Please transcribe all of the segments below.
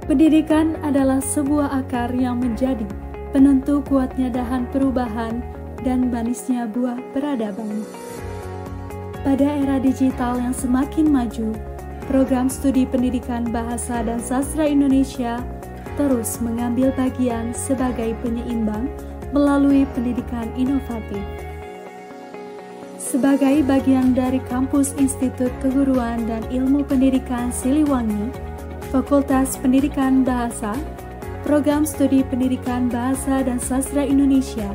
Pendidikan adalah sebuah akar yang menjadi penentu kuatnya dahan perubahan dan manisnya buah peradaban. Pada era digital yang semakin maju, program studi pendidikan bahasa dan sastra Indonesia terus mengambil bagian sebagai penyeimbang melalui pendidikan inovatif. Sebagai bagian dari kampus Institut Keguruan dan Ilmu Pendidikan Siliwangi, Fakultas Pendidikan Bahasa, Program Studi Pendidikan Bahasa dan Sastra Indonesia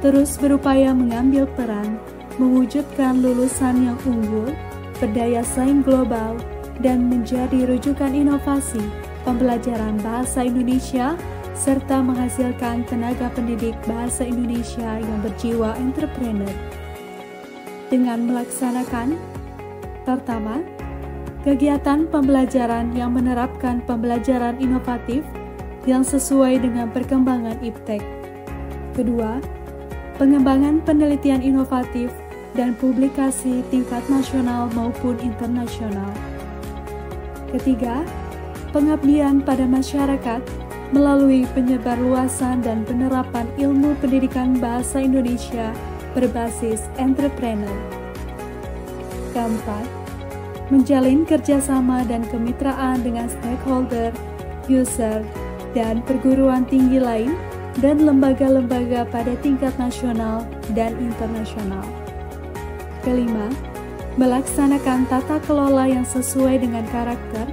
terus berupaya mengambil peran mewujudkan lulusan yang unggul, berdaya saing global, dan menjadi rujukan inovasi pembelajaran bahasa Indonesia serta menghasilkan tenaga pendidik bahasa Indonesia yang berjiwa entrepreneur. Dengan melaksanakan pertama, kegiatan pembelajaran yang menerapkan pembelajaran inovatif yang sesuai dengan perkembangan iptek. Kedua, pengembangan penelitian inovatif dan publikasi tingkat nasional maupun internasional. Ketiga, pengabdian pada masyarakat melalui penyebarluasan dan penerapan ilmu pendidikan bahasa Indonesia berbasis entrepreneur. Keempat, menjalin kerjasama dan kemitraan dengan stakeholder, user, dan perguruan tinggi lain dan lembaga-lembaga pada tingkat nasional dan internasional. Kelima, melaksanakan tata kelola yang sesuai dengan karakter,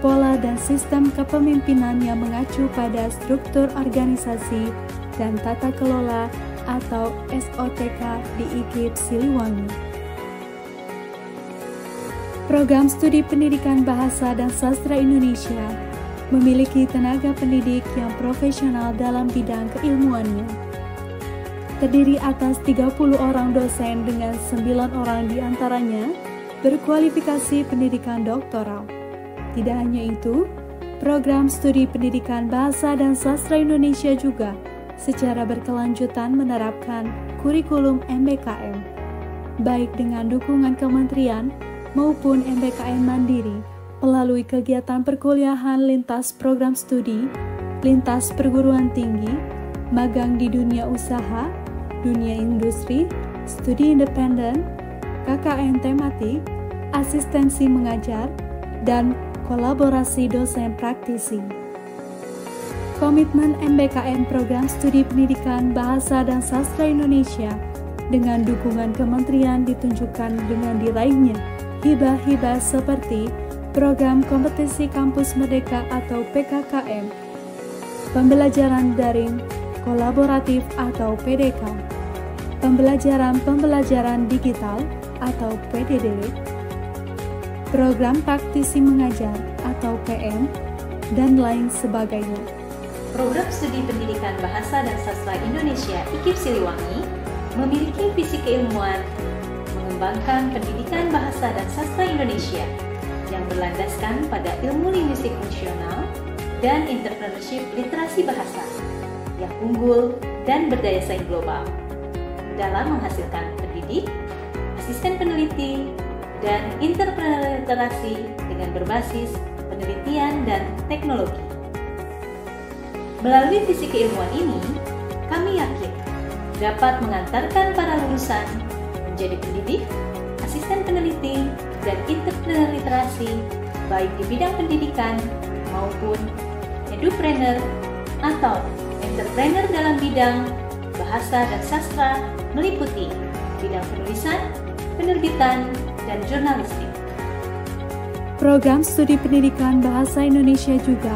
pola dan sistem kepemimpinan yang mengacu pada struktur organisasi dan tata kelola atau SOTK di IKIP Siliwangi. Program Studi Pendidikan Bahasa dan Sastra Indonesia memiliki tenaga pendidik yang profesional dalam bidang keilmuannya. Terdiri atas 30 orang dosen dengan 9 orang diantaranya berkualifikasi pendidikan doktoral. Tidak hanya itu, program studi pendidikan bahasa dan sastra Indonesia juga secara berkelanjutan menerapkan kurikulum MBKM, baik dengan dukungan kementerian maupun MBKM mandiri melalui kegiatan perkuliahan lintas program studi, lintas perguruan tinggi, magang di dunia usaha, dunia industri, studi independen, KKN tematik, asistensi mengajar, dan kolaborasi dosen praktisi. Komitmen MBKM Program Studi Pendidikan Bahasa dan Sastra Indonesia dengan dukungan kementerian ditunjukkan dengan diraihnya hibah-hibah seperti Program Kompetisi Kampus Merdeka atau PKKM, Pembelajaran Daring Kolaboratif atau PDK, Pembelajaran Digital atau PDDD, Program Praktisi Mengajar atau PM, dan lain sebagainya. Program Studi Pendidikan Bahasa dan Sastra Indonesia IKIP Siliwangi memiliki visi keilmuan mengembangkan pendidikan bahasa dan sastra Indonesia yang berlandaskan pada ilmu linguistik fungsional dan entrepreneurship literasi bahasa yang unggul dan berdaya saing global dalam menghasilkan pendidik, asisten peneliti, dan entrepreneur literasi dengan berbasis penelitian dan teknologi. Melalui visi keilmuan ini, kami yakin dapat mengantarkan para lulusan menjadi pendidik, asisten peneliti, dan entrepreneur literasi baik di bidang pendidikan maupun edupreneur atau entrepreneur dalam bidang bahasa dan sastra meliputi bidang penulisan, penerbitan, dan jurnalistik. Program Studi Pendidikan Bahasa Indonesia juga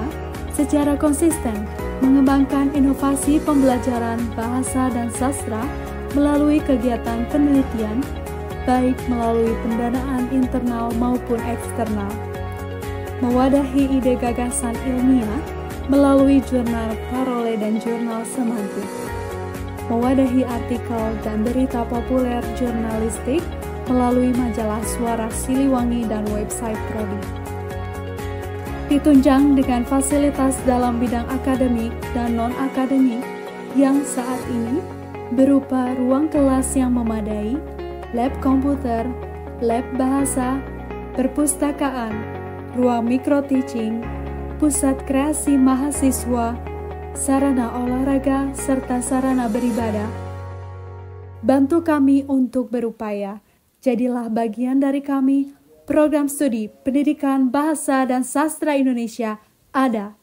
secara konsisten mengembangkan inovasi pembelajaran bahasa dan sastra melalui kegiatan penelitian, baik melalui pendanaan internal maupun eksternal, mewadahi ide gagasan ilmiah melalui jurnal Parole dan jurnal Semantik, mewadahi artikel dan berita populer jurnalistik melalui majalah Suara Siliwangi dan website Prodi. Ditunjang dengan fasilitas dalam bidang akademik dan non-akademik yang saat ini berupa ruang kelas yang memadai, lab komputer, lab bahasa, perpustakaan, ruang micro-teaching, pusat kreasi mahasiswa, sarana olahraga, serta sarana beribadah. Bantu kami untuk berupaya. Jadilah bagian dari kami. Program studi pendidikan bahasa dan sastra Indonesia ada.